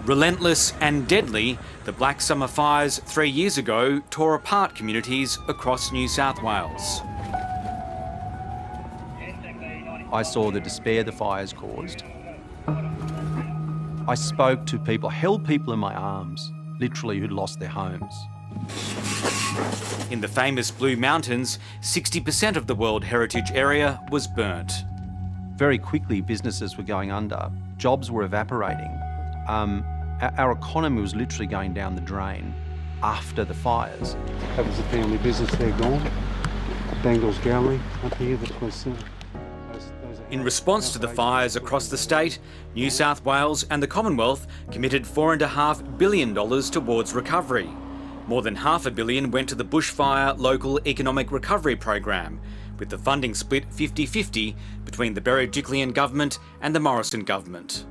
Relentless and deadly, the Black Summer fires 3 years ago tore apart communities across New South Wales. I saw the despair the fires caused. I spoke to people, held people in my arms, literally, who'd lost their homes. In the famous Blue Mountains, 60% of the World Heritage Area was burnt. Very quickly, businesses were going under, jobs were evaporating. Our economy was literally going down the drain after the fires. That was a family business there gone. Bangles Gallery up here, that was... In response to the fires across the state, New South Wales and the Commonwealth committed $4.5 billion towards recovery. More than $500 million went to the bushfire local economic recovery program, with the funding split 50-50 between the Berejiklian government and the Morrison government.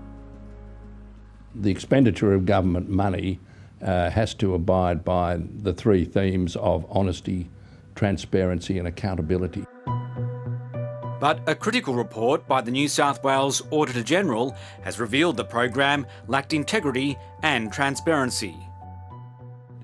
The expenditure of government money has to abide by the three themes of honesty, transparency and accountability. But a critical report by the New South Wales Auditor General has revealed the program lacked integrity and transparency.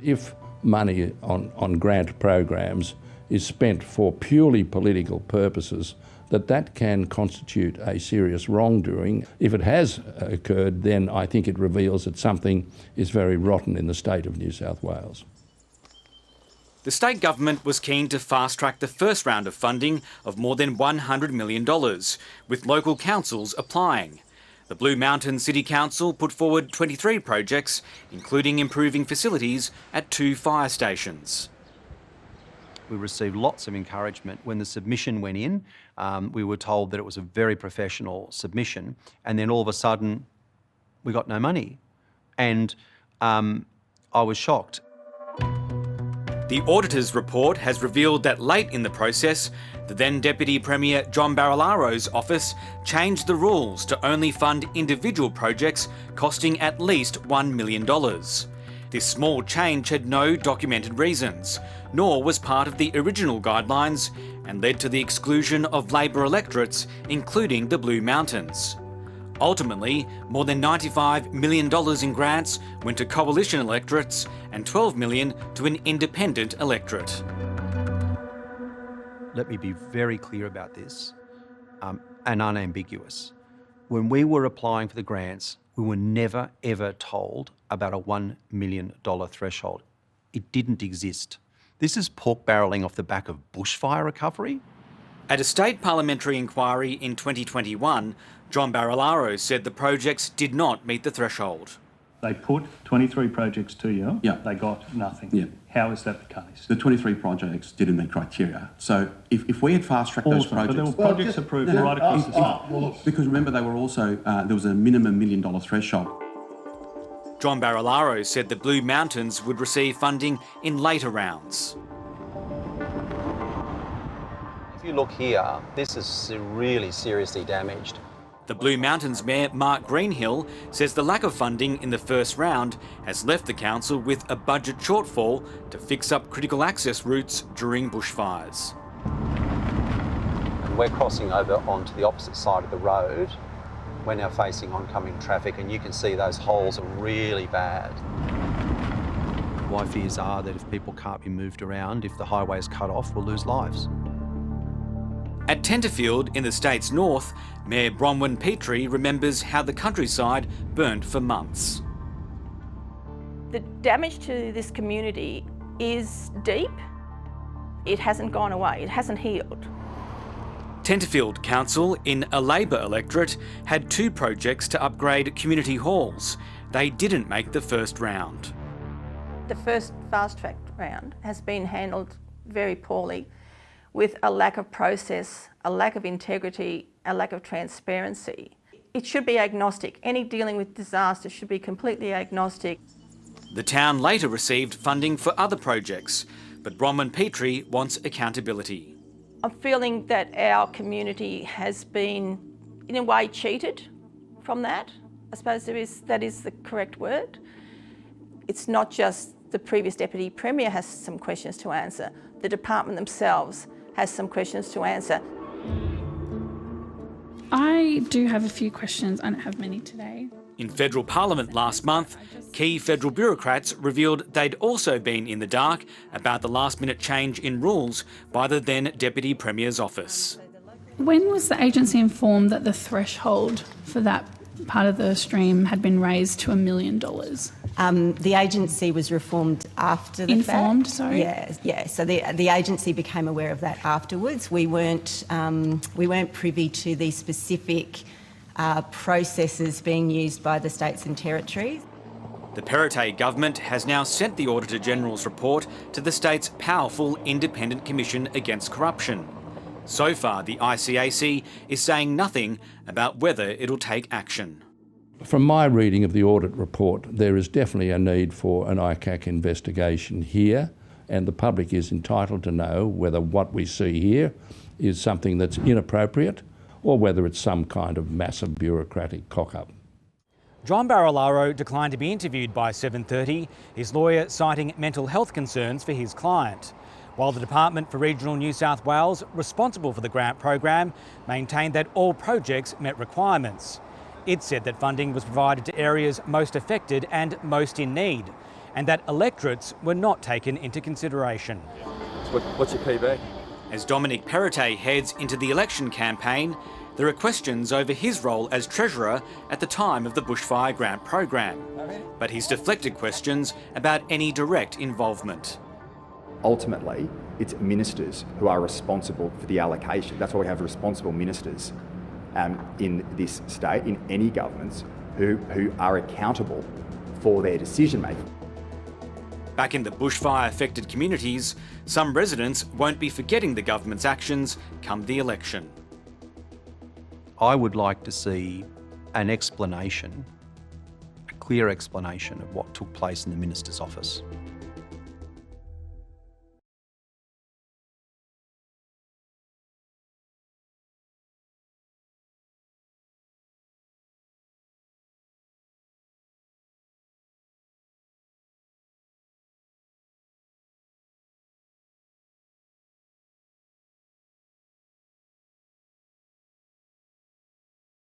If money on grant programs is spent for purely political purposes, that can constitute a serious wrongdoing. If it has occurred, then I think it reveals that something is very rotten in the state of New South Wales. The state government was keen to fast-track the first round of funding of more than $100 million, with local councils applying. The Blue Mountains City Council put forward 23 projects, including improving facilities at 2 fire stations. We received lots of encouragement. When the submission went in, we were told that it was a very professional submission, and then all of a sudden, we got no money. And I was shocked. The auditor's report has revealed that late in the process, the then Deputy Premier John Barilaro's office changed the rules to only fund individual projects costing at least $1 million. This small change had no documented reasons, nor was part of the original guidelines, and led to the exclusion of Labor electorates, including the Blue Mountains. Ultimately, more than $95 million in grants went to coalition electorates and $12 million to an independent electorate. Let me be very clear about this, and unambiguous. When we were applying for the grants, we were never, ever told about a $1 million threshold. It didn't exist. This is pork barrelling off the back of bushfire recovery. At a state parliamentary inquiry in 2021, John Barilaro said the projects did not meet the threshold. They put 23 projects to you, yeah. They got nothing. Yeah. How is that the case? The 23 projects didn't meet criteria. So if we had fast-tracked those projects... But there were projects approved right across the state. Because remember, they were also, there was a minimum $1 million threshold. John Barilaro said the Blue Mountains would receive funding in later rounds. If you look here, this is really seriously damaged. The Blue Mountains Mayor Mark Greenhill says the lack of funding in the first round has left the council with a budget shortfall to fix up critical access routes during bushfires. And we're crossing over onto the opposite side of the road. We're now facing oncoming traffic, and you can see those holes are really bad. My fears are that if people can't be moved around, if the highway is cut off, we'll lose lives. At Tenterfield in the state's north, Mayor Bronwyn Petrie remembers how the countryside burnt for months. The damage to this community is deep. It hasn't gone away, it hasn't healed. Tenterfield Council, in a Labor electorate, had 2 projects to upgrade community halls. They didn't make the first round. The first fast-track round has been handled very poorly, with a lack of process, a lack of integrity, a lack of transparency. It should be agnostic. Any dealing with disaster should be completely agnostic. The town later received funding for other projects, but Bronwyn Petrie wants accountability. I'm feeling that our community has been, in a way, cheated from that. I suppose that is the correct word. It's not just the previous Deputy Premier has some questions to answer. The department themselves has some questions to answer. I do have a few questions. I don't have many today. In federal parliament last month, key federal bureaucrats revealed they'd also been in the dark about the last-minute change in rules by the then Deputy Premier's office. When was the agency informed that the threshold for that part of the stream had been raised to $1 million? The agency was informed after the fact. Informed, sorry? Yeah. So the agency became aware of that afterwards. We weren't privy to the specific processes being used by the states and territories. The Perrottet government has now sent the Auditor General's report to the state's powerful Independent Commission Against Corruption. So far, the ICAC is saying nothing about whether it'll take action. From my reading of the audit report, there is definitely a need for an ICAC investigation here, and the public is entitled to know whether what we see here is something that's inappropriate or whether it's some kind of massive bureaucratic cock-up. John Barilaro declined to be interviewed by 7:30, his lawyer citing mental health concerns for his client, while the Department for Regional New South Wales, responsible for the grant program, maintained that all projects met requirements. It said that funding was provided to areas most affected and most in need, and that electorates were not taken into consideration. What's your PB? As Dominic Perrottet heads into the election campaign, there are questions over his role as Treasurer at the time of the bushfire grant program. But he's deflected questions about any direct involvement. Ultimately, it's ministers who are responsible for the allocation. That's why we have responsible ministers in this state, in any governments, who are accountable for their decision making. Back in the bushfire-affected communities, some residents won't be forgetting the government's actions come the election. I would like to see an explanation, a clear explanation of what took place in the Minister's office.